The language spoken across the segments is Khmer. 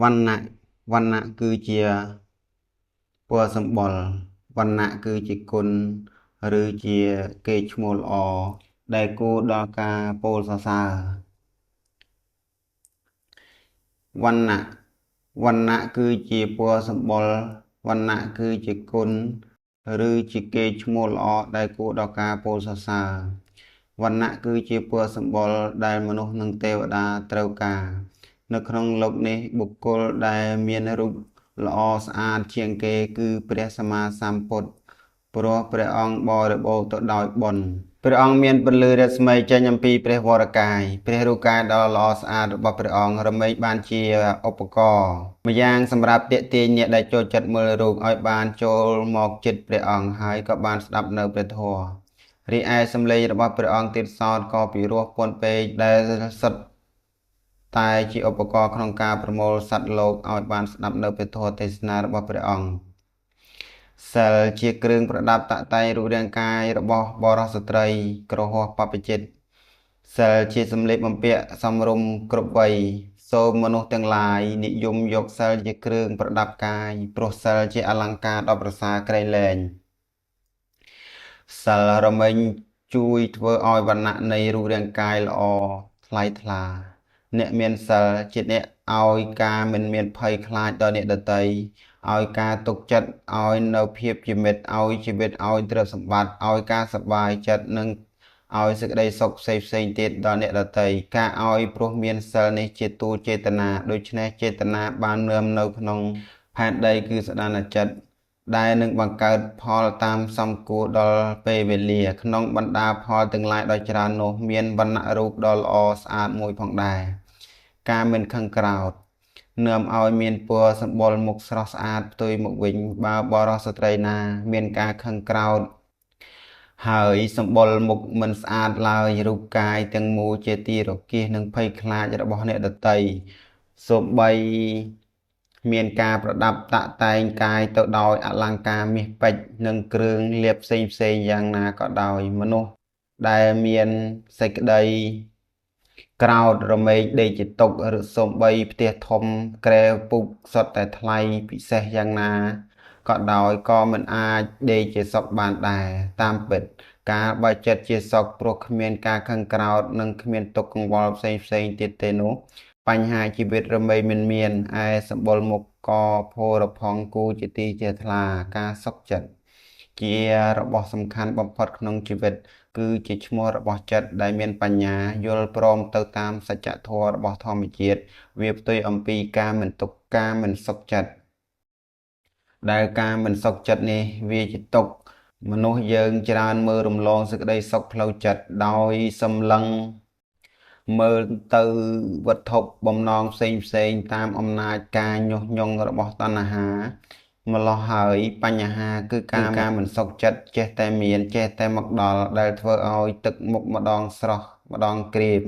វណ្ណៈវណ្ណៈគឺជាពណ៌សម្បុរវណ្ណៈគឺជាគុណឬជាកេរ្តិ៍ឈ្មោះល្អដែលគួរដល់ការពោលសរសើរវណ្ណៈវណ្ណៈគឺជាពណ៌សម្បុរវណ្ណៈគឺជាគុណឬជាកេរ្តិ៍ឈ្មោះល្អដែលគួរដល់ការពោលសរសើរវណ្ណៈគឺជាពណ៌សម្បុរដែលមនុស្សនិងទេវតាត្រូវការនៅក្នុងលោកនេះបុគ្គលដែលមានរូបល្អស្អាតជាងគេគឺព្រះសម្មាសម្ពុទ្ធព្រោះព្រះអង្គបរិបូរណ៍ទៅដោយបុណ្យព្រះអង្គមានពន្លឺរស្មីចេញអំពីព្រះវរកាយព្រះរូបកាយដ៏ល្អស្អាតរបស់ព្រះអង្គរមែងបានជាឧបករណ៍ម្យ៉ាងសម្រាប់ទាក់ទាញអ្នកដែលចូលចិត្តមើលរូបឲ្យបានចូលមកជិតព្រះអង្គហើយក៏បានស្ដាប់នៅព្រះធម៌រីឯសំឡេងរបស់ព្រះអង្គទៀតសោតក៏ពិរោះពន់ពេកដែលសុទ្ធតែជាឧបករណ៍ក្នុងការប្រមូលសត្វលោកឲ្យបានស្ដាប់នៅព្រះធម៌ទេសនារបស់ព្រះអង្គសិលជាគ្រឿងប្រដាប់តាក់តែងរូបរាងកាយរបស់បរិសុទ្ធស្ត្រីគ្រហស្ថបព្វជិតសិលជាសម្លៀកបំពាក់សមរម្យគ្រប់វ័យសូមមនុស្សទាំងឡាយនិយមយកសិលជាគ្រឿងប្រដាប់កាយព្រោះសិលជាអលង្ការដ៏ប្រសើរក្រៃលែងសិលរមែងជួយធ្វើឲ្យវណ្ណៈនៃរូបរាងកាយល្អថ្លៃថ្លាអ្នកមានសិលជាអ្នកឲ្យការមិនមានភ័យខ្លាចដល់អ្នកដទៃឲ្យការទុកចិត្តឲ្យនៅភាពជាមិត្តឲ្យជីវិតឲ្យទ្រព្យសម្បត្តិឲ្យការសប្បាយចិត្តនិងឲ្យសេចក្តីសុខផ្សេងទៀតដល់អ្នកដទៃការឲ្យព្រោះមានសិលនេះជាទូលចេតនាដូច្នេះចេតនាបាននាំនៅក្នុងផែនដីគឺសដានចិត្តដែលនឹងបង្កើតផលតាមសំគួរដល់ពេលវេលាក្នុងបណ្ដាផលទាំងឡាយដ៏ច្រើននោះមានវណ្ណៈរូបដ៏ល្អស្អាតមួយផងដែរការមិនខឹងក្រោធនាំឲ្យមានពណ៌សម្បុរមុខស្រស់ស្អាតផ្ទុយមកវិញបើបរិសុទ្ធស្ត្រីណាមានការខឹងក្រោធហើយសម្បុរមុខមិនស្អាតឡើយរូបកាយទាំងមូលជាទីរគាសនិងភ័យខ្លាចរបស់អ្នកដទៃសូម្បីមានការប្រដាប់តាក់តែងកាយទៅដោយអលង្ការមាសពេជ្រនិងគ្រឿងលាភផ្សេងយ៉ាងណាក៏ដោយមនុស្សដែលមានសេចក្តីក្រោធរមែងដេកជាទុក្ខឬសូម្បីផ្ទះធំក្រែពុកសុទ្ធតែថ្លៃពិសេសយ៉ាងណាក៏ដោយក៏មិនអាចដេកជាសុខបានដែរតាមពិតការបើចិត្តជាសុខព្រោះគ្មានការខឹងក្រោធនិងគ្មានទុក្ខកង្វល់ផ្សេងទៀតទេនោះបញ្ហាជីវិតរមែងមិនមានឯសម្បុរមុខក៏ផូរផង់គូជាទីជាថ្លាការសុខចិត្តជារបស់សំខាន់បំផុតក្នុងជីវិតគឺជាឈ្មោះរបស់ចិត្តដែលមានបញ្ញាយល់ព្រមទៅតាមសច្ចធម៌របស់ធម្មជាតិវាផ្ទុយអំពីការមិនទុក្ខការមិនសុខចិត្តដែលការមិនសុខចិត្តនេះវាជាទុក្ខមនុស្សយើងច្រើនមើលរំលងសេចក្តីសុខផ្លូវចិត្តដោយសម្លឹងមើលទៅវត្ថុបំណងផ្សេងតាមអំណាចការញុះញង់របស់តណ្ហាម្លោះហើយបញ្ហាគឺការមិនសុខចិត្តចេះតែមានចេះតែមកដល់ដែលធ្វើឲ្យទឹកមុខម្ដងស្រស់ម្ដងក្រៀម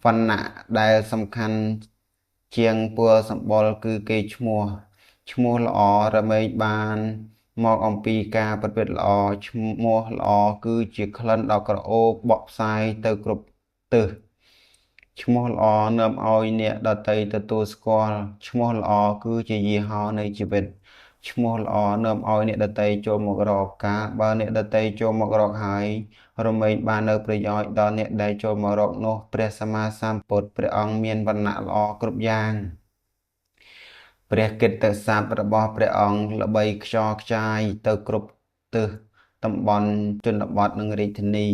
វណ្ណៈដែលសំខាន់ជាងពណ៌សម្បុរគឺគេឈ្មោះល្អរមែងបានមកអំពីការប្រព្រឹត្តល្អឈ្មោះល្អគឺជាក្លិនដ៏ក្រអូបបក់ផ្សាយទៅគ្រប់ទិសឈ្មោះល្អនាំឲ្យអ្នកដទៃទទួលស្គាល់ឈ្មោះល្អគឺជាយីហោនៃជីវិតឈ្មោះល្អនាំឲ្យអ្នកដទៃចូលមករកការបើអ្នកដទៃចូលមករកហើយរមែងបាននៅប្រយោជន៍ដល់អ្នកដែលចូលមករកនោះព្រះសម្មាសម្ពុទ្ធព្រះអង្គមានវណ្ណៈល្អគ្រប់យ៉ាងព្រះកិត្តិស័ព្ទរបស់ព្រះអង្គល្បីខ្យល់ខ្ចាយទៅគ្រប់ទិសតំបន់ជនបទនិងរាជធានី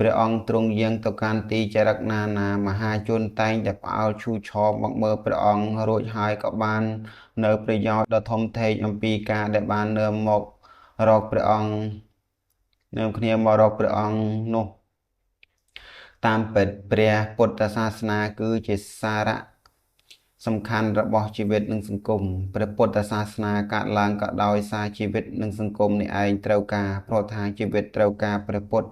ព្រះអង្គទ្រង់យាងទៅកាន់ទីចរិតណាមហាជនតែងតែផ្អើលឈូឆរមកមើលព្រះអង្គរួចហើយក៏បាននៅប្រយោជន៍ដ៏ធំធេងអំពីការដែលបាននាំមករកព្រះអង្គនោះតាមពិតព្រះពុទ្ធសាសនាគឺជាសារៈសំខាន់របស់ជីវិតនិងសង្គមព្រះពុទ្ធសាសនាកើតឡើងក៏ដោយសារជីវិតនិងសង្គមនេះឯងត្រូវការព្រោះថាជីវិតត្រូវការព្រះពុទ្ធ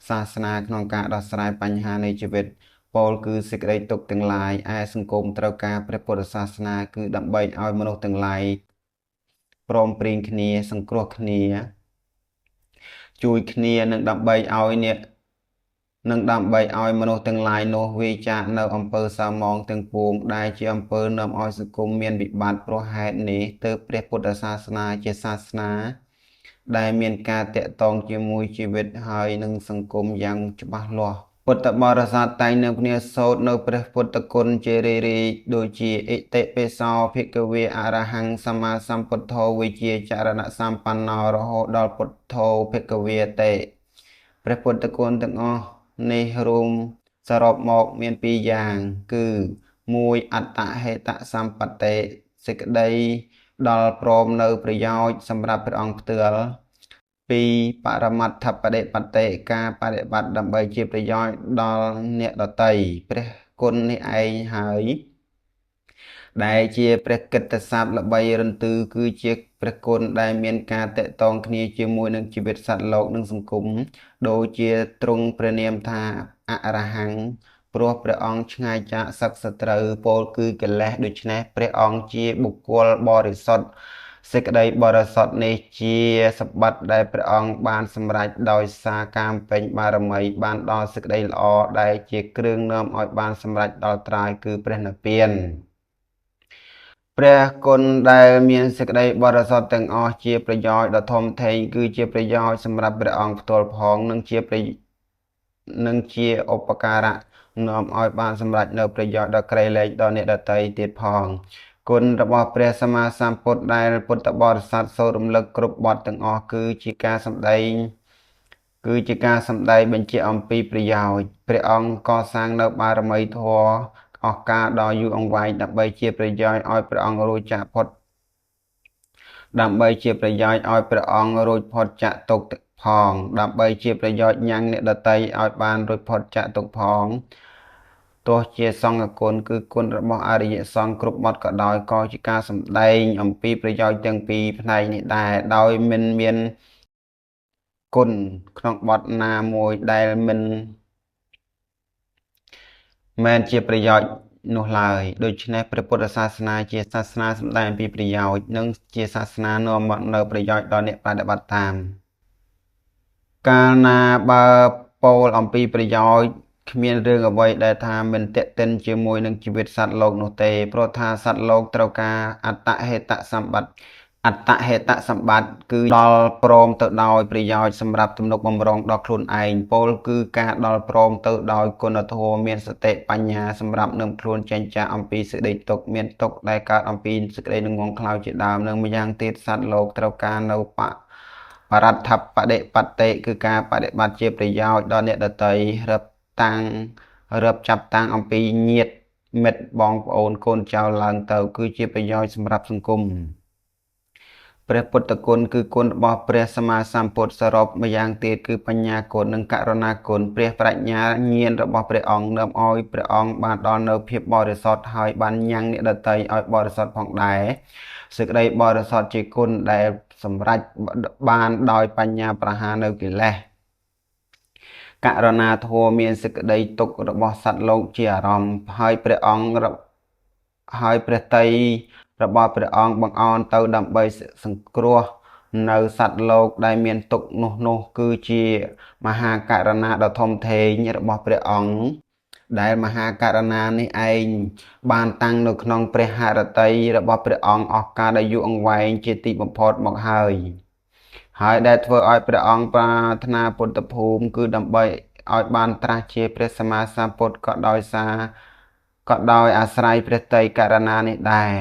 សាសនាក្នុងការដោះស្រាយបញ្ហានៃជីវិតពោលគឺសេចក្តីទុក្ខទាំងឡាយឯសង្គមត្រូវការព្រះពុទ្ធសាសនាគឺដើម្បីឲ្យមនុស្សទាំងឡាយព្រមព្រៀងគ្នាសង្គ្រោះគ្នាជួយគ្នានិងដើម្បីឲ្យអ្នក និងដើម្បីឲ្យមនុស្សទាំងឡាយនោះវាចាកនៅអំពើសៅហ្មងទាំងពួងដែលជាអំពើនាំឲ្យសង្គមមានវិបត្តិព្រោះហេតុនេះទើបព្រះពុទ្ធសាសនាជាសាសនាដែលមានការតាក់ទងជាមួយជីវិតហើយនិងសង្គមយ៉ាងច្បាស់លាស់ពុទ្ធបរិស័ទតែងនឹងគ្នាសូត្រនៅព្រះពុទ្ធគុណជារឿយៗដូចជាអិតិពិសោភិក្ខវេអរហង្គសម្មាសម្ពុទ្ធោវិជ្ជាចរណៈសម្បណ្ណោរហូតដល់ពុទ្ធោភិក្ខវេតេព្រះពុទ្ធគុណទាំងអស់នេះរួមសរុបមកមានពីរយ៉ាងគឺ1អត្តហេតុសម្បត្តិសេចក្តីដល់ព្រមនៅប្រយោជន៍សម្រាប់ព្រះអង្គផ្ទាល់2បរមត្ថបដិបត្តិការបដិបត្តិដើម្បីជាប្រយោជន៍ដល់អ្នកដទៃព្រះគុណនេះឯងហើយដែលជាព្រះកិត្តិសព្ទល្បីរន្ទឺគឺជាព្រះគុណដែលមានការតេតងគ្នាជាមួយនឹងជីវិតសត្វលោកនិងសង្គមដូចជាទ្រង់ព្រះនាមថាអរហង្គព្រោះព្រះអង្គឆ្ងាយចាកសឹកសត្រូវពោលគឺកិលេសដូច្នេះព្រះអង្គជាបុគ្គលបរិសុទ្ធសេចក្តីបរិសុទ្ធនេះជាសម្បត្តិដែលព្រះអង្គបានសម្រេចដោយសារការពេញបារមីបានដល់សេចក្តីល្អដែលជាគ្រឿងនាំឲ្យបានសម្រេចដល់ត្រើយគឺព្រះនិព្វានព្រះគុណដែលមានសេចក្តីបរិសុទ្ធទាំងអស់ជាប្រយោជន៍ដ៏ធំធេងគឺជាប្រយោជន៍សម្រាប់ព្រះអង្គផ្ទាល់ផងនិងជាឧបការៈនាំឲ្យបានសម្រេចនៅប្រយោជន៍ដ៏ក្រៃលែងដល់អ្នកដទៃទៀតផងគុណរបស់ព្រះសម្មាសម្ពុទ្ធដែលពុទ្ធបរិស័ទសូត្ររំលឹកគ្រប់បទទាំងអស់គឺជាការសម្ដែងបញ្ជាក់អំពីប្រយោជន៍ព្រះអង្គកសាងនៅបារមីធម៌អស់កាលដ៏យូរអង្វែងដើម្បីជាប្រយោជន៍ឲ្យព្រះអង្គរួចចាកផុតចាកទុក្ខផងដើម្បីជាប្រយោជន៍ញ៉ាំងអ្នកដទៃឲ្យបានរួចផុតចាកទុក្ខផងទោះជាសង្ឃគុណគឺគុណរបស់អរិយសង្ឃគ្រប់បទក៏ដោយក៏ជាការសម្ដែងអំពីប្រយោជន៍ទាំងពីរផ្នែកនេះដែរដោយមិនមានគុណក្នុងបទណាមួយដែលមិនមែនជាប្រយោជន៍នោះឡើយដូច្នេះព្រះពុទ្ធសាសនាជាសាសនាសម្ដែងអំពីប្រយោជន៍និងជាសាសនានាំមកនៅប្រយោជន៍ដល់អ្នកបដិបត្តិតាមកាលណាបើពោលអំពីប្រយោជន៍គ្មានរឿងអ្វីដែលថាមិនតេតិនជាមួយនឹងជីវិតសត្វលោកនោះទេព្រោះថាសត្វលោកត្រូវការអត្តហេតុសម្បត្តិគឺដល់ព្រមទៅដោយប្រយោជន៍សម្រាប់ទំនុកបម្រុងដល់ខ្លួនឯងពោលគឺការដល់ព្រមទៅដោយគុណធម៌មានសតិបញ្ញាសម្រាប់នឹមខ្លួនចេញចាកអំពីសេចក្តីទុក្ខមានទុក្ខដែលកើតអំពីសេចក្តីងងខ្លៅជាដើមនិងម្យ៉ាងទៀតសត្វលោកត្រូវការនៅបរដ្ឋបដិបត្តិគឺការបដិបត្តិជាប្រយោជន៍ដល់អ្នកដទៃរាប់ចាប់តាំងអំពីញាតិមិត្តបងប្អូនកូនចៅឡើងទៅគឺជាប្រយោជន៍សម្រាប់សង្គមព្រះពុទ្ធគុណគឺគុណរបស់ព្រះសម្មាសម្ពុទ្ធសរុបម្យ៉ាងទៀតគឺបញ្ញាគុណនិងករុណាគុណព្រះប្រាជ្ញាញាណរបស់ព្រះអង្គនាំឲ្យព្រះអង្គបានដល់នៅភាពបរិសុទ្ធហើយបានញ៉ាំងអ្នកដទៃឲ្យបរិសុទ្ធផងដែរសេចក្តីបរិសុទ្ធជាគុណដែលសម្រេចបានដោយបញ្ញាប្រហារនៅកិលេសករុណាធម៌មានសេចក្តីទុក្ខរបស់សត្វលោកជាអារម្មណ៍ហើយព្រះតីរបស់ព្រះអង្គបង្អន់ទៅដើម្បីសង្គ្រោះនៅសត្វលោកដែលមានទុក្ខនោះគឺជាមហាករុណាដ៏ធំធេងរបស់ព្រះអង្គដែលមហាករុណានេះឯងបានតាំងនៅក្នុងព្រះហឫទ័យរបស់ព្រះអង្គអស់កាលដ៏យូរអង្វែងជាទីបំផុតមកហើយដែលធ្វើឲ្យព្រះអង្គប្រាថ្នាពុទ្ធភូមិគឺដើម្បីឲ្យបានត្រាស់ជាព្រះសម្មាសម្ពុទ្ធក៏ដោយអាស្រ័យព្រះតីករុណានេះដែរ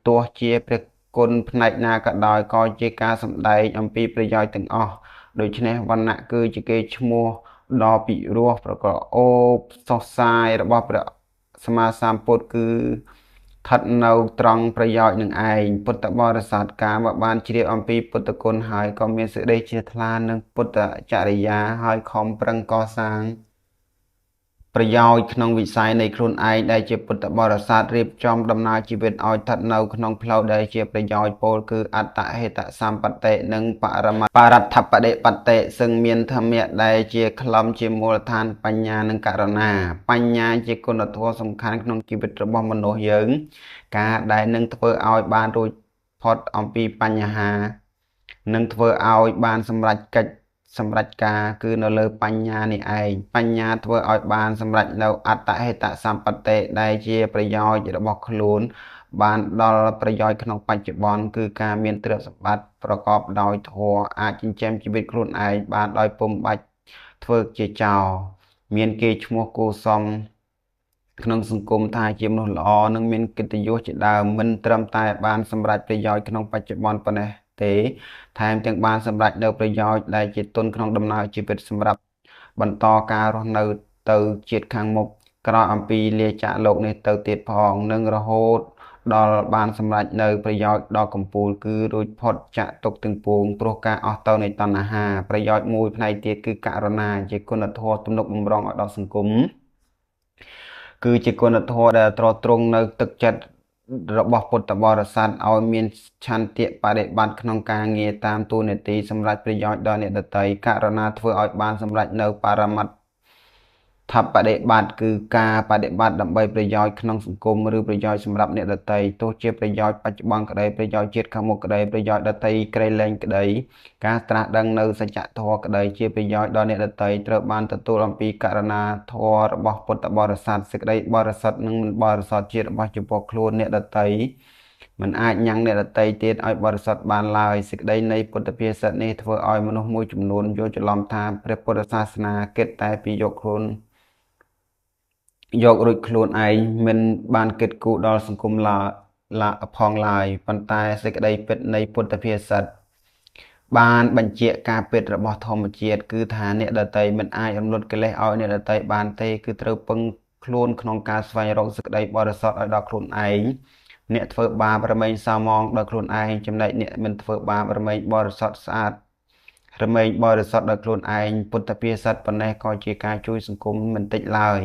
ទោះជាព្រះគុណផ្នែកណាក៏ដោយក៏ជាការសម្ដែងអំពីប្រយោជន៍ទាំងអស់ដូច្នេះវណ្ណៈគឺជាកេរ្តិ៍ឈ្មោះដ៏ពិរោះប្រកបអូបសុសសាយរបស់ព្រះសម្មាសម្ពុទ្ធគឺស្ថិតនៅត្រង់ប្រយោជន៍នឹងឯងពុទ្ធបរិស័ទកាលមកបានជ្រាបអំពីពុទ្ធគុណហើយក៏មានសេចក្តីជ្រះថ្លានឹងពុទ្ធចរិយាហើយខំប្រឹងកសាងប្រយោជន៍ក្នុងវិស័យនៃខ្លួនឯងដែលជាពុទ្ធបរិស័ទរៀបចំដំណើរជីវិតឲ្យស្ថិតនៅក្នុងផ្លូវដែលជាប្រយោជន៍ពោលគឺអត្តហេតុសម្បត្តិនិងបរដ្ឋបដិបត្តិซึ่งមានធម្មៈដែលជាក្លំជាមូលដ្ឋានបញ្ញានិងករុណាបញ្ញាជាគុណធម៌សំខាន់ក្នុងជីវិតរបស់មនុស្សយើងការដែលនឹងធ្វើឲ្យបានរួចផុតអំពីបញ្ហានឹងធ្វើឲ្យបានសម្រេចកិច្ច សម្រេចការគឺនៅលើបញ្ញានេះឯងបញ្ញាធ្វើឲ្យបានសម្រេចនៅអត្តហេតុសម្បត្តិដែលជាប្រយោជន៍របស់ខ្លួនបានដល់ប្រយោជន៍ក្នុងបច្ចុប្បន្នគឺការមានទ្រព្យសម្បត្តិប្រកបដោយធម៌អាចចិញ្ចឹមជីវិតខ្លួនឯងបានដោយពុំបាច់ធ្វើជាចោលមានគេឈ្មោះគួរសមក្នុងសង្គមថាជាមនុស្សល្អនិងមានកិត្តិយសជាដើមមិនត្រឹមតែបានសម្រេចប្រយោជន៍ក្នុងបច្ចុប្បន្នប៉ុណ្ណេះទេថែមទាំងបានសម្រេចនៅប្រយោជន៍ដែលជាទុនក្នុងដំណើរជីវិតសម្រាប់បន្តការរស់នៅទៅជាតិខាងមុខក្រោយអំពីលាចាកលោកនេះទៅទៀតផងនិងរហូតដល់បានសម្រេចនៅប្រយោជន៍ដ៏កំពូលគឺរួចផុតចាកទុក្ខទាំងពួងព្រោះការអស់ទៅនៃតណ្ហាប្រយោជន៍មួយផ្នែកទៀតគឺករុណាជាគុណធម៌ទំនុកបម្រុងឲ្យដល់សង្គមគឺជាគុណធម៌ដែលទ្រទ្រង់នៅទឹកចិត្តរបស់ពុទ្ធបរិស័ទឲ្យមានឆន្ទៈបដិបត្តិក្នុងការងារតាមទូនាទីសម្រាប់ប្រយោជន៍ដល់អ្នកដទៃករុណាធ្វើឲ្យបានសម្រេចនៅបរមត្ថបដិបត្តិគឺការបដិបត្តិដើម្បីប្រយោជន៍ក្នុងសង្គមឬប្រយោជន៍សម្រាប់អ្នកដទៃទោះជាប្រយោជន៍បច្ចុប្បន្នក្តីប្រយោជន៍ជាតិខាងមុខក្តីប្រយោជន៍ដទៃក្រៃលែងក្តីការត្រាស់ដឹងនៅសច្ចធម៌ក្តីជាប្រយោជន៍ដល់អ្នកដទៃត្រូវបានទទួលអំពីករុណាធម៌របស់ពុទ្ធបរិស័ទសេចក្តីបរិសុទ្ធនិងមិនបរិសុទ្ធជារបស់ចំពោះខ្លួនអ្នកដទៃមិនអាចញ៉ាំងអ្នកដទៃទៀតឲ្យបរិសុទ្ធបានឡើយសេចក្តីនៃពុទ្ធភាសិតនេះធ្វើឲ្យមនុស្សមួយចំនួនយល់ច្រឡំថាព្រះពុទ្ធសាសនាគិតតែពីយករួចខ្លួនឯងមិនបានគិតគូរដល់សង្គមផងឡើយប៉ុន្តែសេចក្តីពិតនៃពុទ្ធភាសិតបានបញ្ជាក់ការពិតរបស់ធម្មជាតិគឺថាអ្នកដទៃមិនអាចរំលត់កិលេសឲ្យអ្នកដទៃបានទេគឺត្រូវពឹងខ្លួនក្នុងការស្វែងរកសេចក្តីបរិសុទ្ធឲ្យដល់ខ្លួនឯងអ្នកធ្វើបាបរមែងសៅម៉ងដល់ខ្លួនឯងចំណែកអ្នកមិនធ្វើបាបរមែងបរិសុទ្ធស្អាតរមែងបរិសុទ្ធដល់ខ្លួនឯងពុទ្ធភាសិតប៉ុណ្ណេះក៏ជាការជួយសង្គមមិនតិចឡើយ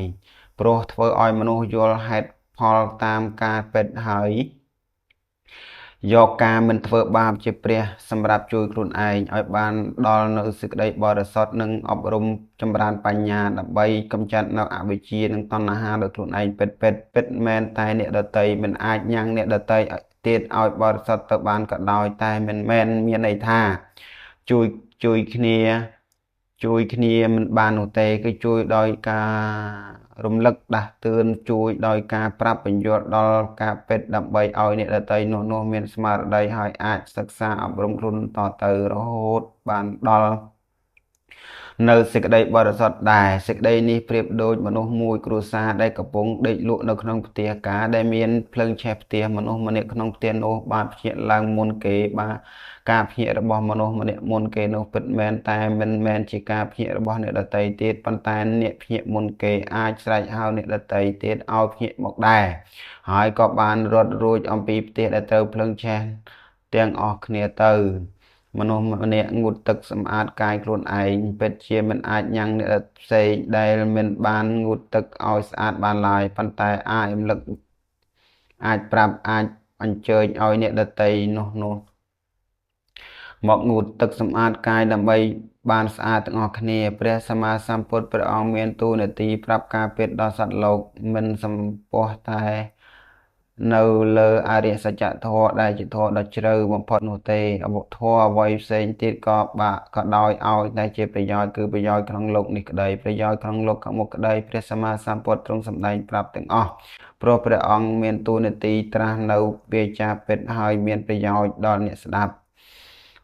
ព្រោះធ្វើឲ្យមនុស្សយល់ហេតុផលតាមការពិតហើយយកការមិនធ្វើបាបជាព្រះសម្រាប់ជួយខ្លួនឯងឲ្យបានដល់នៅសេចក្តីបរិសុទ្ធនិងអប់រំចម្រើនបញ្ញាដើម្បីកម្ចាត់នៅអវិជ្ជានិងតណ្ហាដោយខ្លួនឯងពិតមែនតែអ្នកដទៃមិនអាចញ៉ាំងអ្នកដទៃទៀតឲ្យបរិសុទ្ធទៅបានក៏ដោយតែមិនមែនមានន័យថាជួយគ្នាមិនបាននោះទេគឺជួយដោយការរំលឹកដាស់តឿនជួយដោយការប្រាប់បញ្យល់ដល់ការពិតដើម្បីឲ្យអ្នកដទៃនោះមានស្មារតីហើយអាចសិក្សាអប់រំខ្លួនតទៅរហូតបានដល់នៅសេចក្តីបរិសុទ្ធដែរសេចក្តីនេះប្រៀបដូចមនុស្សមួយគ្រួសារដែលកំពុងដេកលក់នៅក្នុងផ្ទះការដែលមានភ្លើងឆេះផ្ទះមនុស្សម្នាក់ក្នុងផ្ទះនោះបានភ្ញាក់ឡើងមុនគេបាទការភ្ញាក់របស់មនុស្សម្នាក់មុនគេនោះពិតមែនតែមិនមែនជាការភ្ញាក់របស់អ្នកដទៃទៀតប៉ុន្តែអ្នកភ្ញាក់មុនគេអាចស្រែកហៅអ្នកដទៃទៀតឲ្យភ្ញាក់មកដែរហើយក៏បានរត់រួចអំពីផ្ទះដែលត្រូវភ្លើងឆេះទាំងអស់គ្នាទៅមនុស្សម្នាក់ងូតទឹកសម្អាតកាយខ្លួនឯងពិតជាមិនអាចញ៉ាំងអ្នកផ្សេងដែលមិនបានងូតទឹកឲ្យស្អាតបានឡើយប៉ុន្តែអាចរំលឹកអាចប្រាប់អាចអញ្ជើញឲ្យអ្នកដទៃនោះមកងូតទឹកសម្អាតកាយដើម្បីបានស្អាតទាំងអស់គ្នាព្រះសម្មាសម្ពុទ្ធព្រះអង្គមានតួនាទីប្រាប់ការពិតដល់សត្វលោកមិនសំពោះតែនៅលើអរិយសច្ចធម៌ដែលជាធម៌ដ៏ជ្រៅបំផុតនោះទេអវធម៌អ្វីផ្សេងទៀតក៏ដោយឲ្យតែជាប្រយោជន៍គឺប្រយោជន៍ក្នុងលោកនេះក្តីប្រយោជន៍ក្នុងលោកខាងមុខក្តីព្រះសម្មាសម្ពុទ្ធទ្រង់សម្ដែងប្រាប់ទាំងអស់ព្រោះព្រះអង្គមានតួនាទីត្រាស់នៅវាចាពិតហើយមានប្រយោជន៍ដល់អ្នកស្ដាប់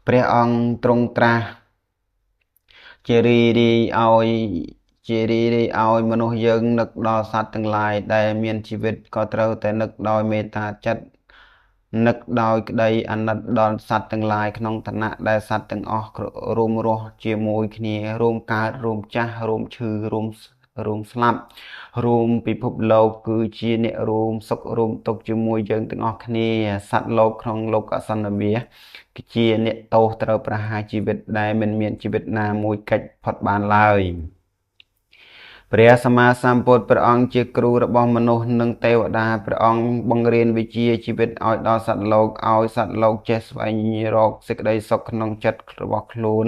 ព្រះអង្គទ្រង់ត្រាស់ជារីឲ្យមនុស្សយើងនឹកដល់សត្វទាំងឡាយដែលមានជីវិតក៏ត្រូវតែនឹកដោយមេត្តាចិត្តនឹកដោយក្តីអាណិតដល់សត្វទាំងឡាយក្នុងឋានៈដែលសត្វទាំងអស់រួមរស់ជាមួយគ្នារួមកើតរួមចាស់រួមឈឺរួមស្លាប់រួមពិភពលោកគឺជាអ្នករួមសុខរួមទុក្ខជាមួយយើងទាំងអស់គ្នាសត្វលោកក្នុងលោកអសន្នវាសគឺជាអ្នកទោសត្រូវប្រហារជីវិតដែលមិនមានជីវិតណាមួយកិច្ចផុតបានឡើយព្រះសម្មាសម្ពុទ្ធព្រះអង្គជាគ្រូរបស់មនុស្សនិងទេវតាព្រះអង្គបង្រៀនវិជ្ជាជីវិតឲ្យដល់សត្វលោកឲ្យសត្វលោកចេះស្វែងរកសេចក្តីសុខក្នុងចិត្តរបស់ខ្លួន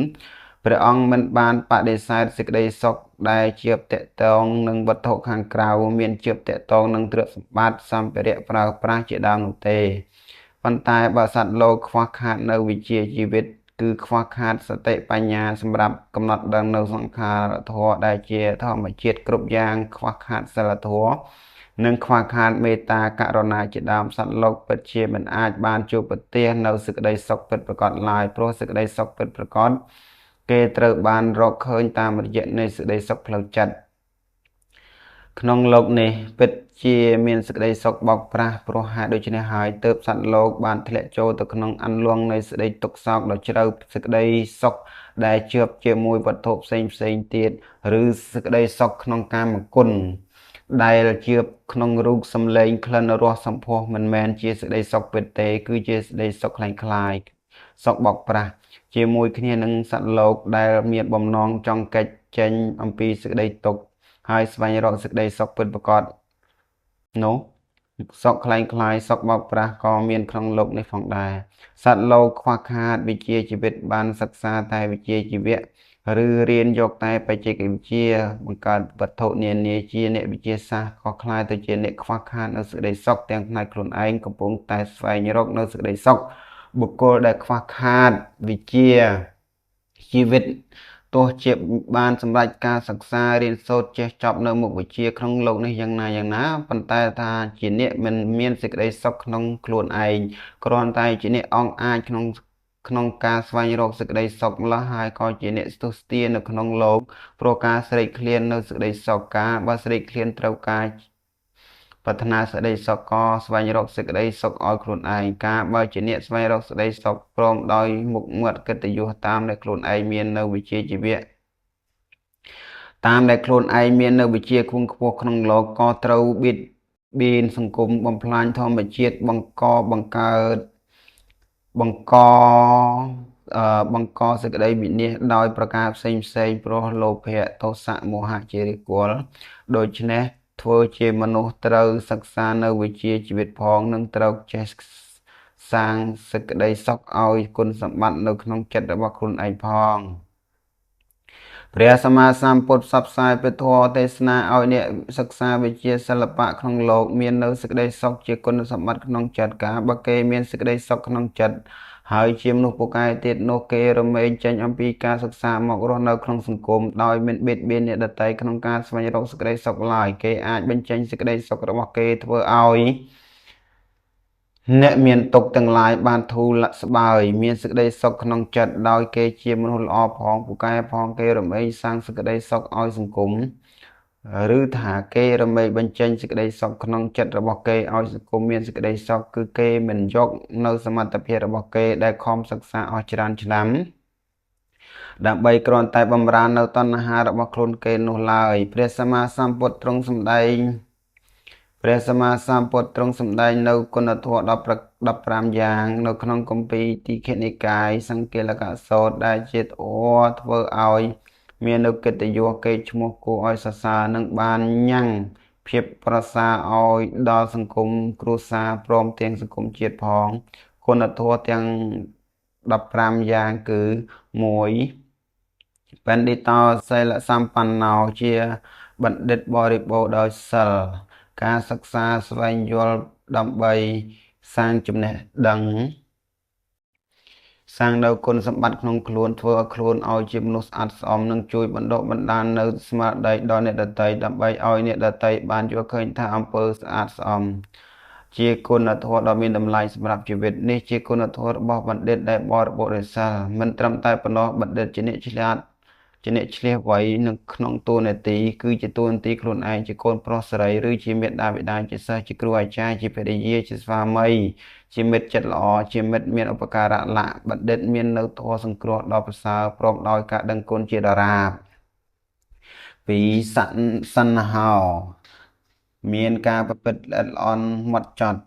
ព្រះអង្គមិនបានបដិសេធសេចក្តីសុខដែលជាប់តាក់ទងនឹងវត្ថុខាងក្រៅមានជាប់តាក់ទងនឹងទ្រព្យសម្បត្តិសម្ភារៈប្រើប្រាស់ជាដើមនោះទេប៉ុន្តែបើសត្វលោកខ្វះខាតនៅវិជ្ជាជីវិត គឺខ្វះខាតសតិបញ្ញាសម្រាប់កំណត់ដឹងនៅសង្ខារធម៌ដែលជាធម្មជាតិគ្រប់យ៉ាងខ្វះខាតសិលធម៌និងខ្វះខាតមេត្តាករុណាជាដើមសត្វលោកពិតជាមិនអាចបានជួបប្រទះនៅសេចក្តីសុខពិតប្រាកដឡើយព្រោះសេចក្តីសុខពិតប្រាកដគេត្រូវបានរកឃើញតាមរយៈនៃសេចក្តីសុខផ្លូវចិត្តក្នុងលោកនេះពិតជាមានសេចក្តីសុខបោកប្រាស់ព្រោះហេតុដូច្នេះហើយទើបសត្វលោកបានធ្លាក់ចូលទៅក្នុងអន្លង់នៃសេចក្តីទុក្ខសោកដ៏ជ្រៅសេចក្តីសុខដែលជាប់ជាមួយវត្ថុផ្សេងទៀតឬសេចក្តីសុខក្នុងកាមគុណដែលជាប់ក្នុងរូបសម្លេងក្លិនរសសម្ផស្សមិនមែនជាសេចក្តីសុខពិតទេគឺជាសេចក្តីសុខคล้ายៗសុខបោកប្រាស់ជាមួយគ្នានឹងសត្វលោកដែលមានបំណងចង់គេចចេញអំពីសេចក្តីទុក្ខហើយស្វែងរកសេចក្តីសុខពិតប្រាកដនោះសុខคล้ายៗសុខបោកប្រាស់ក៏មានក្នុងលោកនេះផងដែរសត្វលោកខ្វះខាតវិជ្ជាជីវិតបានសិក្សាតែវិជ្ជាជីវៈឬរៀនយកតែបច្ចេកវិទ្យាបង្កើតវត្ថុនានាជាអ្នកវិទ្យាសាស្ត្រក៏ខ្លាយទៅជាអ្នកខ្វះខាតនៅសេចក្តីសុខទាំងផ្នែកខ្លួនឯងកំពុងតែស្វែងរកនៅសេចក្តីសុខបុគ្គលដែលខ្វះខាតវិជ្ជាជីវិតទោះជាបានសម្រេចការសិក្សារៀនសូត្រចេះចប់នៅមុខវិជ្ជាក្នុងលោកនេះយ៉ាងណាប៉ុន្តែថាជាអ្នកមិនមានសេចក្តីសុខក្នុងខ្លួនឯងគ្រាន់តែជាអ្នកអង់អាចក្នុងការស្វែងរកសេចក្តីសុខម្ល៉េះហើយក៏ជាអ្នកស្ទុះស្ទានៅក្នុងលោកព្រោះការស្រេកឃ្លាននៅសេចក្តីសុខការបើស្រេកឃ្លានត្រូវការប្រាថ្នាសេចក្តីសុខក៏ស្វែងរកសេចក្តីសុខឲ្យខ្លួនឯងការបើជាអ្នកស្វែងរកសេចក្តីសុខព្រមដោយមុខមាត់កិត្តិយសតាមដែលខ្លួនឯងមាននៅវិជ្ជាជីវៈតាមដែលខ្លួនឯងមាននៅវិជ្ជាខ្ពង់ខ្ពស់ក្នុងលោកក៏ត្រូវបៀតបៀនសង្គមបំផ្លាញធម្មជាតិបង្កសេចក្តីវិនាសដោយប្រការផ្សេងព្រោះលោភៈទោសៈមោហៈជាឫសគល់ដូច្នេះធ្វើជាមនុស្សត្រូវសិក្សានៅវិជ្ជាជីវិតផងនិងត្រូវចេះសាងសេចក្តីសុខឲ្យគុណសម្បត្តិនៅក្នុងចិត្តរបស់ខ្លួនឯងផងព្រះសម្មាសម្ពុទ្ធផ្សព្វផ្សាយព្រះធម៌ទេសនាឲ្យអ្នកសិក្សាវិជ្ជាសិល្បៈក្នុងលោកមាននៅសេចក្តីសុខជាគុណសម្បត្តិក្នុងចិត្តការបើគេមានសេចក្តីសុខក្នុងចិត្តហើយជាមនុស្សពូកែទៀតនោះគេរមែងចេញអំពីការសិក្សមករស់នៅក្នុងសង្គមដោយមិនបៀតបៀនអ្នកដទៃក្នុងការស្វែងរកសេចក្តីសុខឡើយគេអាចបញ្ចេញសេចក្តីសុខរបស់គេធ្វើឲ្យអ្នកមានទុក្ខទាំងឡាយបានធូរស្បើយមានសេចក្តីសុខក្នុងចិត្តដោយគេជាមនុស្សល្អផងពូកែផងគេរមែងសាងសេចក្តីសុខឲ្យសង្គមឬថាគេរមែងបញ្ចេញសេចក្តីសុខក្នុងចិត្តរបស់គេឲ្យសង្គមមានសេចក្តីសុខគឺគេមិនយកនៅសមត្ថភាពរបស់គេដែលខំសិក្សាអស់ច្រើនឆ្នាំដើម្បីគ្រាន់តែបំរើននៅតណ្ហារបស់ខ្លួនគេនោះឡើយព្រះសម្មាសម្ពុទ្ធទ្រង់សម្ដែងនៅគុណធម៌15យ៉ាងនៅក្នុងគម្ពីរទីឃនិកាយសង្កេលកសូត្រដែលជាធម៌ធ្វើឲ្យមាននៅកិត្តិយសកេរ្តិ៍ឈ្មោះគួរឲ្យសរសើរនិងបានញ៉ាំងភាពប្រសើរឲ្យដល់សង្គមគ្រួសារព្រមទាំងសង្គមជាតិផងគុណធម៌ទាំង15យ៉ាងគឺ1បណ្ឌិតោសិលសម្បណ្ណោជាបណ្ឌិតបរិបូរណ៍ដោយសិលការសិក្សាស្វែងយល់ដើម្បីសាងចំណេះដឹងសាងនៅគុណសម្បត្តិក្នុងខ្លួនធ្វើឲ្យខ្លួនឲ្យជាមនុស្សស្អាតស្អំនិងជួយបណ្ដុះបណ្ដាលនៅស្មារតីដល់អ្នកដទៃដើម្បីឲ្យអ្នកដទៃបានយល់ឃើញថាអំពើស្អាតស្អំជាគុណធម៌ដ៏មានតម្លៃសម្រាប់ជីវិតនេះជាគុណធម៌របស់បណ្ឌិតដែលបរិបូរណ៍ដោយសិលមិនត្រឹមតែប៉ុណ្ណោះបណ្ឌិតជាអ្នកឆ្លាតជាអ្នកឆ្លៀសវៃនៅក្នុងតួនាទីគឺជាតួនាទីខ្លួនឯងជាកូនប្រុសស្រីឬជាមេដាបិតាជាសិស្សជាគ្រូអាចារ្យជាភរិយាជាស្វាមីជាមិត្តចិត្តល្អជាមិត្តមានឧបការៈលក្ខបណ្ឌិតមាននៅធម៌សង្គ្រោះដ៏ប្រសើរព្រមដោយការដឹងគុណជាដរាបពីសន្ហោមានការប្រព្រឹត្តល្អិតល្អន់ហ្មត់ចត់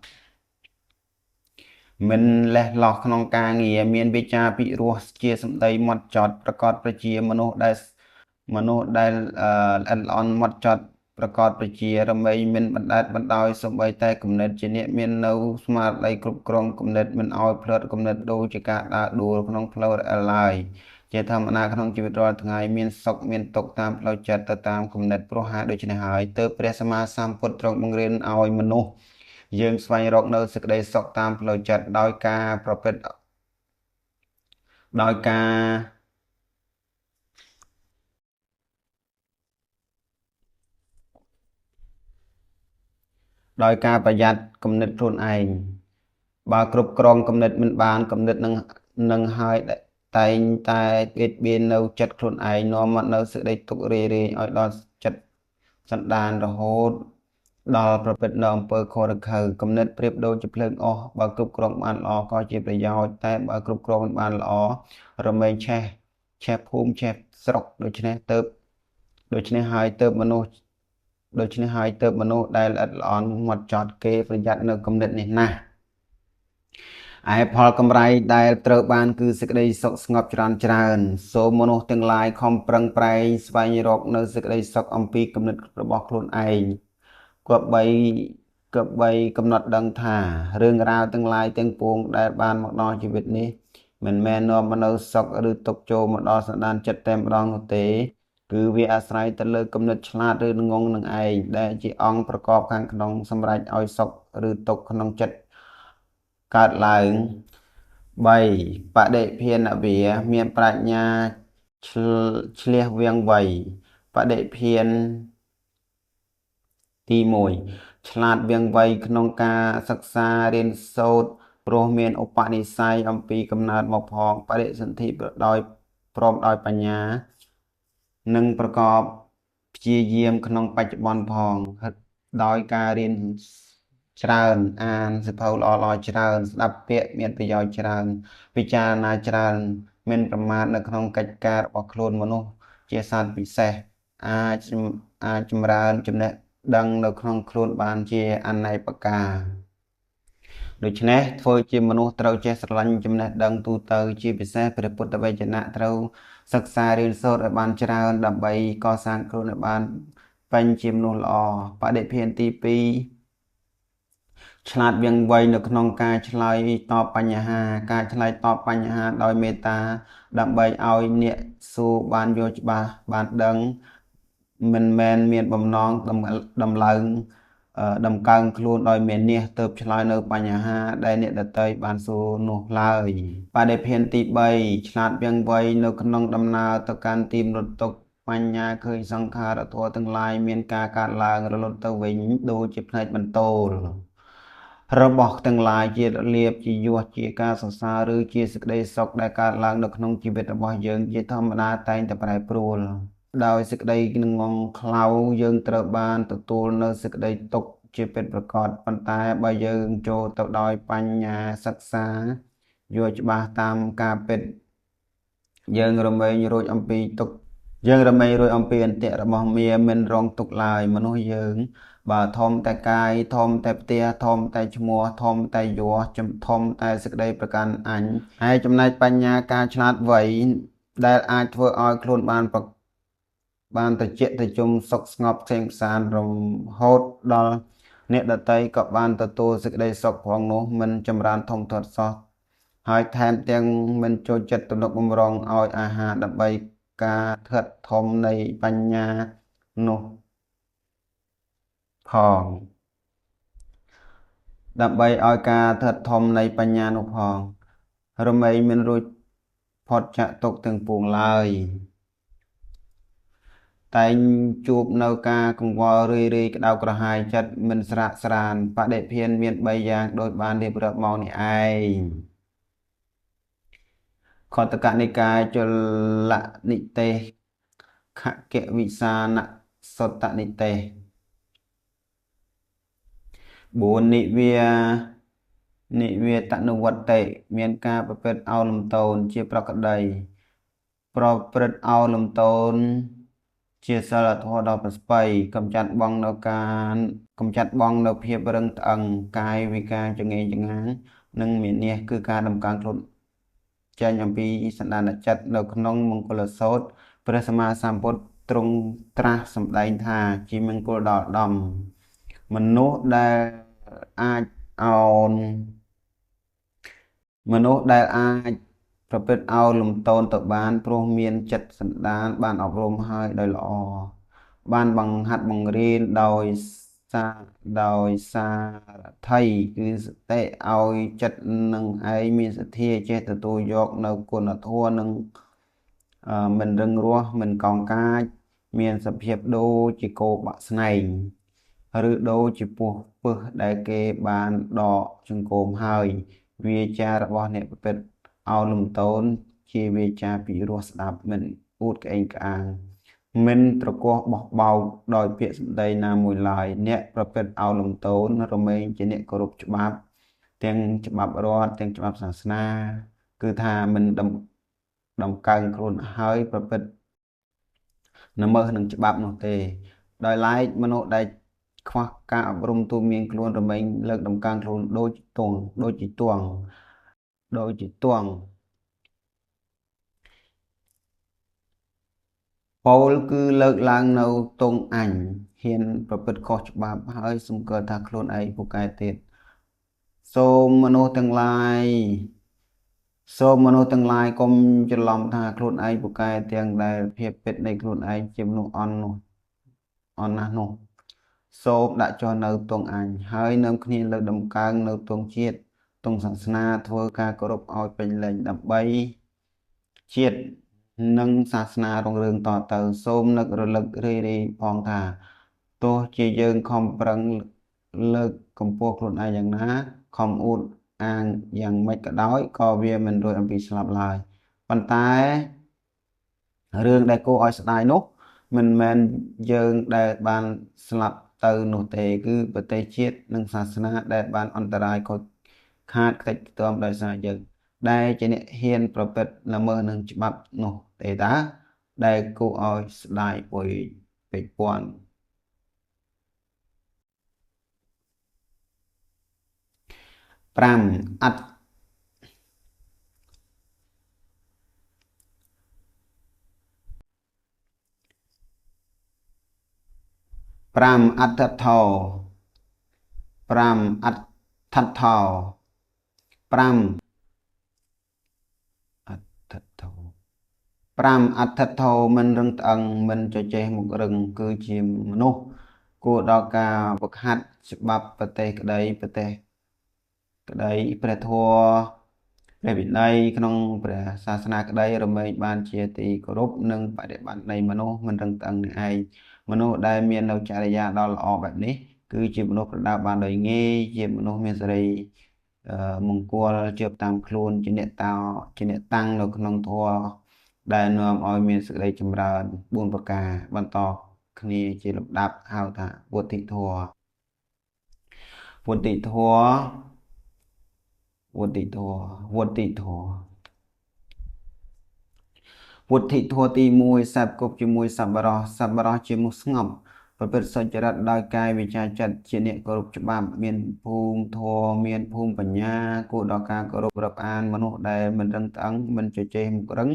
មិនលេះលោះក្នុងការងារមានវិជ្ជាពិរោះជាសម្ដីហ្មត់ចត់ប្រកបប្រជាមនុស្សដែលល្អិតល្អន់ហ្មត់ចត់ប្រកបប្រជារមែងមិនបណ្ដែតបណ្ដោយសូម្បីតែគំនិតជាអ្នកមាននៅស្មារតីគ្រប់គ្រងគំនិតមិនឲ្យផ្លិតគំនិតដូចជាការដើរដួលក្នុងផ្លូវរអិលឡើយជាធម្មតាក្នុងជីវិតរាល់ថ្ងៃមានសុខមានទុក្ខតាមផ្លូវចិត្តទៅតាមគំនិតព្រោះហេតុដូច្នេះហើយទើបព្រះសម្មាសម្ពុទ្ធទ្រង់បង្រៀនឲ្យមនុស្សយើងស្វែងរកនៅសេចក្តីសុខតាមផ្លូវចិត្តដោយការប្រព្រឹត្ត ដោយការប្រយ័ត្នគំនិតខ្លួនឯងបើគ្រប់គ្រងគំនិតមិនបានគំនិតនឹងហើយតែងតែបៀតបៀននៅចិត្តខ្លួនឯងនាំមកនៅសេចក្តីទុក្ខរាយឲ្យដល់ចិត្តសន្តានរហូតដល់ប្រព្រឹត្តនៅអំពើខុសឬខើគំនិតប្រៀបដូចជាភ្លើងអស់បើគ្រប់គ្រងបានល្អក៏ជាប្រយោជន៍តែបើគ្រប់គ្រងមិនបានល្អរមែងឆេះភូមិឆេះស្រុកដូច្នេះហើយទើបមនុស្សដែលល្អិតល្អន់ហ្មត់ចត់គេប្រយ័ត្ននៅគំនិតនេះណាស់ឯផលកម្រៃដែលត្រូវបានគឺសេចក្តីសុខស្ងប់ច្រើនសូមមនុស្សទាំងឡាយខំប្រឹងប្រែងស្វែងរកនៅសេចក្តីសុខអំពីគំនិតរបស់ខ្លួនឯងគប្បីកំណត់ដឹងថារឿងរ៉ាវទាំងឡាយទាំងពួងដែលបានមកដល់ជីវិតនេះមិនមែននាំមកនៅសុខឬទុក្ខចូលមកដល់សន្តានចិត្តតែម្ដងនោះទេគឺវាអាស្រ័យទៅលើគំនិតឆ្លាតឬងងនឹងឯងដែលជាអង្គប្រកបខាងក្នុងសម្រេចឲ្យសុខឬទុក្ខក្នុងចិត្តកើតឡើង3បដិភានវាមានប្រាជ្ញាឆ្លៀសវាងវៃបដិភានទី1ឆ្លាតវាងវៃក្នុងការសិក្សារៀនសូត្រព្រោះមានឧបនិស្ស័យអំពីកំណើតមកផងបដិសន្ធិព្រមដោយបញ្ញានិងប្រកបព្យាយាមក្នុងបច្ចុប្បន្នផងដោយការរៀនច្រើនអានសៀវភៅល្អៗច្រើនស្ដាប់ពាក្យមានប្រយោជន៍ច្រើនពិចារណាច្រើនមិនប្រមាទនៅក្នុងកិច្ចការរបស់ខ្លួនមនុស្សជាសត្វពិសេសអាចចម្រើនចំណេះដឹងនៅក្នុងខ្លួនបានជាអនេកប្រការដូច្នេះធ្វើជាមនុស្សត្រូវចេះស្រឡាញ់ចំណេះដឹងទូទៅជាពិសេសព្រះពុទ្ធវចនៈត្រូវសិក្សារៀនសូត្រឲ្យបានច្រើនដើម្បីកសាងខ្លួនឲ្យបានពេញជាមនុស្សល្អបដិភានទី2ឆ្លាតវាងវៃនៅក្នុងការឆ្លើយតបបញ្ហាដោយមេត្តាដើម្បីឲ្យអ្នកសួរបានយល់ច្បាស់បានដឹងមិនមែនមានបំណងដំកើងខ្លួនដោយមាននេះទៅឆ្លើយនៅបញ្ហាដែលអ្នកដទៃបានសួរនោះឡើយបដិភានទី3ឆ្លាតវាងវៃនៅក្នុងដំណើរទៅកាន់ទីមរតកបញ្ញាឃើញសង្ខារធម៌ទាំងឡាយមានការកើតឡើងរលត់ទៅវិញដូចជាផ្នែកបន្ទោលរបស់ទាំងឡាយជាលៀបជាយសជាការសរសើរឬជាសេចក្តីសុខដែលកើតឡើងនៅក្នុងជីវិតរបស់យើងជាធម្មតាតែងតែប្រែប្រួលដោយសេចក្តីងងខ្លៅយើងត្រូវបានទទួលនៅសេចក្តីទុក្ខជាពិតប្រាកដប៉ុន្តែបើយើងចូលទៅដោយបញ្ញាសិក្សាយល់ច្បាស់តាមការពិតយើងរមែងរួចអំពីអន្ទាក់របស់មាមិនរងទុក្ខឡើយមនុស្សយើងបើធំតែកាយធំតែផ្ទះធំតែឈ្មោះធំតែយសធំតែសេចក្តីប្រកាន់អញហើយចំណែកបញ្ញាការឆ្លាតវៃដែលអាចធ្វើឲ្យខ្លួនបានត្រជាក់ត្រជុំសុខស្ងប់ផ្សេងផ្សានរហូតដល់អ្នកដទៃក៏បានទទួលសេចក្តីសុខផងនោះមិនចម្រើនធំធាត់សោះហើយថែមទាំងមិនចូលចិត្តទំនុកបំរុងឲ្យអាហារដើម្បីការធាត់ធំនៃបញ្ញានោះផងរមែងមិនរួចផុតចាកទុក្ខទាំងពួងឡើយតែងជួបនៅការកង្វល់រីក្តៅក្រហាយចិត្តមិនស្រាកស្រានបដិភានមាន3យ៉ាងដោយបានរៀបរាប់មកនេះឯងខតកនិកាយជលនិទេសខកវិសានសតនិទេស4និវាតនុវត្តិមានការប្រព្រឹត្តឱលំទោនជាប្រក្តីប្រព្រឹត្តឱលំទោនជាសិលធម៌ដ៏ប្រស្ពៃកំចាត់បងនៅភាពរឹងត្អឹងកាយវិការចងេងចងាងនិងមាននេះគឺការដំកើងខ្លួនចេញអំពីសន្តានចិត្តនៅក្នុងមង្គលសូត្រព្រះសម្មាសម្ពុទ្ធទ្រង់ត្រាស់សម្ដែងថាជាមង្គលដល់ដំមនុស្សដែលអាចប្រព្រឹត្តឱលំទោនទៅបានព្រោះមានចិត្តសន្តានបានអប់រំហើយដោយល្អបានបង្ហាត់បង្រៀនដោយ សាដោយសារថីគឺសតិឲ្យចិត្តនឹងឯងមានសទ្ធាចេះទទួលយកនៅគុណធម៌នឹងមិនរឹងរាស់មិនកោងកាចមានសភាពដូចជាគោបាក់ស្នែងឬដូចជាពស់ពឹសដែលគេបានដកចង្កូមហើយវាចារបស់អ្នកប្រព្រឹត្តឲ្យលំទោនជាវាចាពិរោះស្ដាប់មិនអួតក្អេងក្អាងមិនត្រកោះបោះបោកដោយពាក្យសម្ដីណាមួយឡើយអ្នកប្រព្រឹត្តឲ្យលំទោនរមែងជាអ្នកគោរពច្បាប់ទាំងច្បាប់រដ្ឋទាំងច្បាប់សាសនាគឺថាមិនដំកើងខ្លួនហើយប្រព្រឹត្តល្មើសនឹងច្បាប់នោះទេដោយឡែកមនុស្សដែលខ្វះការអប់រំទូមានខ្លួនរមែងលើកដំកើងខ្លួនដូចជាទង់ពោលគឺលើកឡើងនៅទង់អញហ៊ានប្រព្រឹត្តខុសច្បាប់ហើយសង្កល់ថាខ្លួនឯងពូកែទៀតសូមមនុស្សទាំងឡាយកុំច្រឡំថាខ្លួនឯងពូកែទាំងដែលភាពពិតនៃខ្លួនឯងជាមនុស្សអន់ណាស់នោះសូមដាក់ចុះនៅទង់អញហើយនាំគ្នាលើកដំកើងនៅទង់ជាតិទង់សាសនាធ្វើការគោរពឲ្យពេញលេញដើម្បីជាតិនិងសាសនារុងរឿងតទៅសូមនឹករលឹករីផងថាទោះជាយើងខំប្រឹងលើកកម្ពស់ខ្លួនឯងយ៉ាងណាខំអួតអាងយ៉ាងម៉េចក៏ដោយក៏វាមិនរួចអំពីស្លាប់ឡើយប៉ុន្តែរឿងដែលគួរឲ្យស្ដាយនោះមិនមែនយើងដែលបានស្លាប់ទៅនោះទេគឺប្រទេសជាតិនិងសាសនាដែលបានអន្តរាយខូចខាតខ្ទេចខ្ទាំដោយសារយើងដែលជាអ្នកហ៊ានប្រព្រឹត្តល្មើសនឹងច្បាប់នោះទេតាដែលគួរឲ្យស្ដាយពុយពេកពាន់5អត្តថោ5អត្តថោ5អត្តថោ5អត្តថោមិនរឹងត្អឹងមិនចចេះមុខរឹងគឺជាមនុស្សគួរដល់ការវឹកហាត់ច្បាប់ប្រទេសក្តីព្រះធម៌ព្រះវិន័យក្នុងព្រះសាសនាក្តីរមែងបានជាទីគោរពនិងបដិបត្តិនៃមនុស្សមិនរឹងត្អឹងនឹងឯងមនុស្សដែលមាននៅចរិយាដ៏ល្អបែបនេះគឺជាមនុស្សប្រដៅបានដោយងាយជាមនុស្សមានសេរីមង្គលជឿតាមខ្លួនជាអ្នកតាំងនៅក្នុងធម៌ដែលនាំឲ្យមានសេចក្តីចម្រើន4ប្រការបន្តគ្នាជាលំដាប់ហៅថាវុទ្ធិធម៌វុទ្ធិធម៌ទី1សាបគប់ជាមួយសប្បុរសជាមនុស្សស្ងប់ប្រព្រឹត្តសុចរិតដោយកាយវិជ្ជាចិត្តជាអ្នកគោរពច្បាប់មានភូមិធម៌មានភូមិបញ្ញាគួរដល់ការគោរពរាប់អានមនុស្សដែលមិនរឹងត្អឹងមិនជជែកមុខរឹង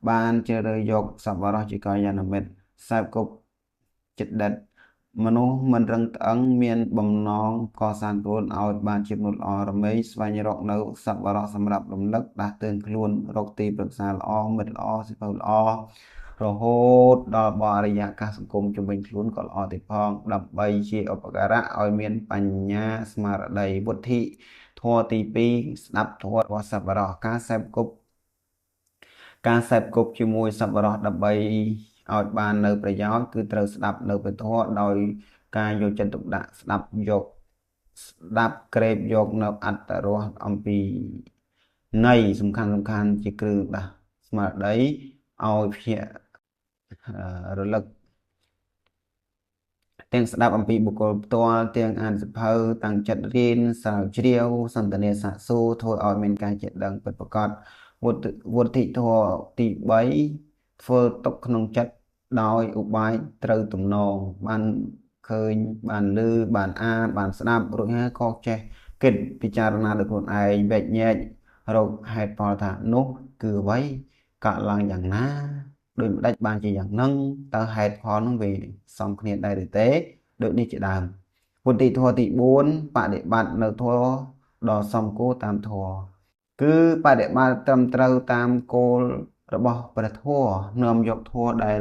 បានជ្រើសរើសយកសប្បុរសជាកល្យាណមិត្តសាបគប់ចិត្តដិតមនុស្សមិនរឹងត្អឹងមានបំណងកសាងខ្លួនឲ្យបានជាមនុស្សល្អរមែងស្វែងរកនៅសប្បុរសសម្រាប់រំលឹកដាស់តឿនខ្លួនរកទីប្រឹក្សាល្អមិត្តល្អសិភៅល្អរហូតដល់បរិយាកាសសង្គមជំនាញខ្លួនក៏ល្អទៀតផងដើម្បីជាឧបការៈឲ្យមានបញ្ញាស្មារតីវុទ្ធិធម៌ទី2ស្ដាប់ធម៌របស់សប្បុរសការសេពគប់ជាមួយសប្បុរសដើម្បីឲ្យបាននៅប្រយោជន៍គឺត្រូវស្ដាប់នៅពធដោយការយកចិត្តទុកដាក់ស្ដាប់ក្រេបយកនៅអត្តរសអំពីន័យសំខាន់ជាគ្រឿងដាស់ស្មារតីឲ្យភ្ញាក់រលឹកទាំងស្ដាប់អំពីបុគ្គលផ្ទាល់ទាំងអានសភៅតាំងចិត្តរៀនស្រាវជ្រាវសន្ទនាសាកសួរធ្វើឲ្យមានការចេះដឹងពិតប្រាកដវុទ្ធិធម៌ទី3ធ្វើទុកក្នុងចិត្តដោយឧបាយត្រូវទំនងបានឃើញបានឮបានអានបានស្ដាប់រួចហើយក៏ចេះគិតពិចារណាដោយខ្លួនឯងវែកញែករកហេតុផលថានោះគឺអ្វីកើតឡើងយ៉ាងណាដូចម្ដេចបានជាយ៉ាងហ្នឹងតើហេតុផលហ្នឹងវាសមគ្នាដែរឬទេដូចនេះជាដើមវុទ្ធិធម៌ទី4បដិបត្តិនៅធម៌ដ៏សមគួរតាមធម៌គឺបដិបត្តិត្រឹមត្រូវតាមគោលរបស់ព្រះធម៌នាំយកធម៌ដែល